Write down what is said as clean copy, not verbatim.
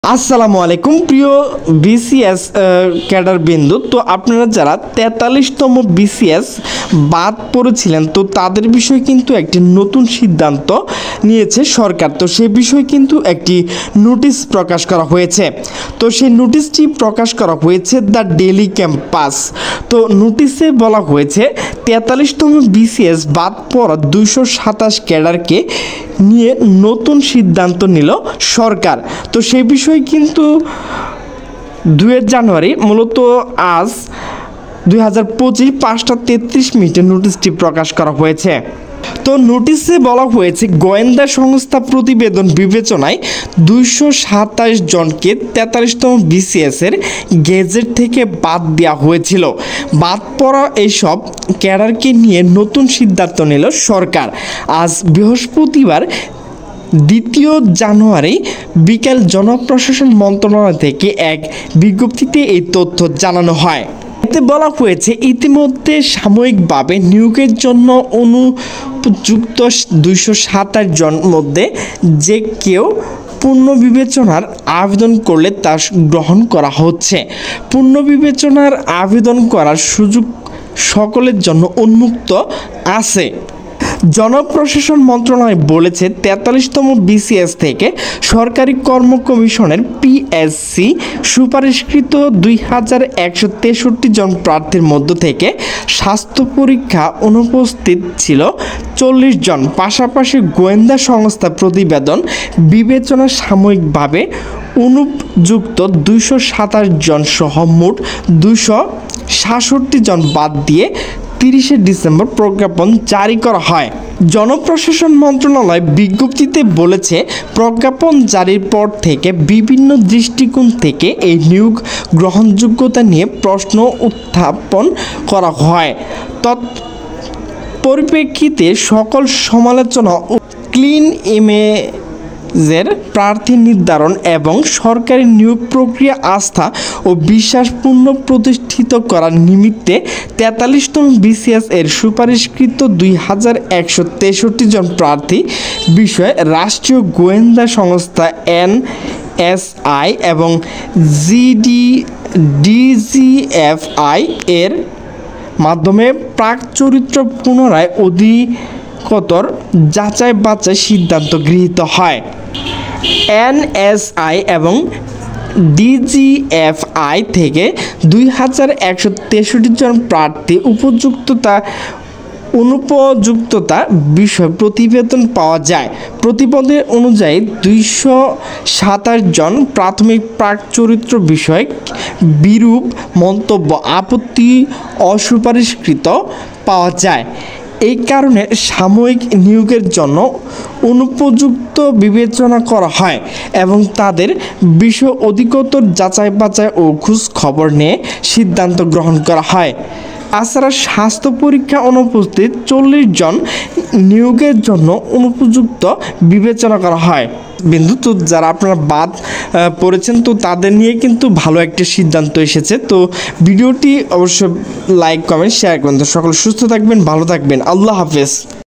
আসসালামু আলাইকুম প্রিয় বিসিএস ক্যাডার বিন্দু। তো আপনারা যারা 43তম বিসিএস বাদ পড়েছিলেন তো তাদের বিষয়ে কিন্তু একটি নতুন সিদ্ধান্ত নিয়েছে সরকার। তো সেই বিষয়ে কিন্তু একটি নোটিশ প্রকাশ করা হয়েছে। তো সেই নোটিশটি প্রকাশ করা হয়েছে দ্য ডেইলি ক্যাম্পাস। তো নোটিশে বলা হয়েছে 43তম বিসিএস বাদ পড়া 227 ক্যাডারকে নিয়ে নতুন সিদ্ধান্ত নিল সরকার। তো সেই বিষয়ে কিন্তু 2 জানুয়ারি মূলত আজ 2025 5:33 নোটিশটি প্রকাশ করা হয়েছে। তো নোটিশে বলা হয়েছে গোয়েন্দা সংস্থা প্রতিবেদন বিবেচনায় 227 জনকে 43তম বিসিএসের গেজেট থেকে বাদ দেওয়া হয়েছিল। বাদ পড়া এইসব ক্যাডারকে নিয়ে নতুন সিদ্ধান্ত নিল সরকার। আজ বৃহস্পতিবার 2 জানুয়ারি বিকেল জনপ্রশাসন মন্ত্রণালয় থেকে এক বিজ্ঞপ্তিতে এই তথ্য জানানো হয়। এতে বলা হয়েছে ইতিমধ্যে সাময়িকভাবে নিয়োগের জন্য অনুপযুক্ত 227 জনের মধ্যে যে কেউ পুনর্বিবেচনার আবেদন করলে তা গ্রহণ করা হচ্ছে। পুনর্বিবেচনার আবেদন করার সুযোগ সকলের জন্য উন্মুক্ত আছে। জনপ্রশাসন মন্ত্রণালয় বলেছে 43তম বিসিএস থেকে সরকারি কর্ম কমিশনের পিএসসি সুপারিশকৃত 2163 জন প্রার্থীর মধ্য থেকে স্বাস্থ্য পরীক্ষা অনুপস্থিত ছিল 40 জন। পাশাপাশি গোয়েন্দা সংস্থা প্রতিবেদন বিবেচনা সাময়িকভাবে অনুপযুক্ত 227 জন সহ মোট 266 জন বাদ দিয়ে 30 ডিসেম্বর প্রজ্ঞাপন জারি করা হয়। জনপ্রশাসন মন্ত্রণালয় বিজ্ঞপ্তিতে বলেছে প্রজ্ঞাপন জারির পর থেকে বিভিন্ন দৃষ্টিকোণ থেকে এই নিয়োগ গ্রহণযোগ্যতা নিয়ে প্রশ্ন উত্থাপন করা হয়। পরিপ্রেক্ষিতে সকল সমালোচনা ক্লিন ইমেজের প্রার্থী নির্ধারণ এবং সরকারি নিয়োগ প্রক্রিয়া আস্থা ও বিশ্বাস পুনঃপ্রতিষ্ঠিত করার নিমিত্তে 43তম বিসিএস এর সুপারিশকৃত 2163 জন প্রার্থী বিষয়ে রাষ্ট্রীয় গোয়েন্দা সংস্থা এনএসআই এবং ডিজিএফআই এর মাধ্যমে প্রাক চরিত্র পুনরায় অধিকতর যাচাই বাছাই সিদ্ধান্ত গৃহীত হয়। এনএসআই এবং ডিজিএফআই থেকে 2163 জন প্রার্থী অনুপযুক্ততা বিষয়ে প্রতিবেদন পাওয়া যায়। প্রতিবেদন অনুযায়ী 227 জন প্রাথমিক প্রাক চরিত্র বিষয়ক বিরূপ মন্তব্য আপত্তি অসুপারিশকৃত পাওয়া যায়। এই কারণে সাময়িক নিয়োগের জন্য অনুপযুক্ত বিবেচনা করা হয় এবং তাদের বিষয় অধিকতর যাচাই বাছাই ও খোঁজ খবর নিয়ে সিদ্ধান্ত গ্রহণ করা হয়। তাছাড়া স্বাস্থ্য পরীক্ষা অনুপস্থিত 40 জন নিয়োগের জন্য অনুপযুক্ত বিবেচনা করা হয়। বিন্দু তো যারা আপনারা বাদ পড়েছেন তো তাদের নিয়ে কিন্তু ভালো একটা সিদ্ধান্ত এসেছে। তো ভিডিওটি অবশ্যই লাইক কমেন্ট শেয়ার করবেন। তো সকল সুস্থ থাকবেন, ভালো থাকবেন, আল্লাহ হাফেজ।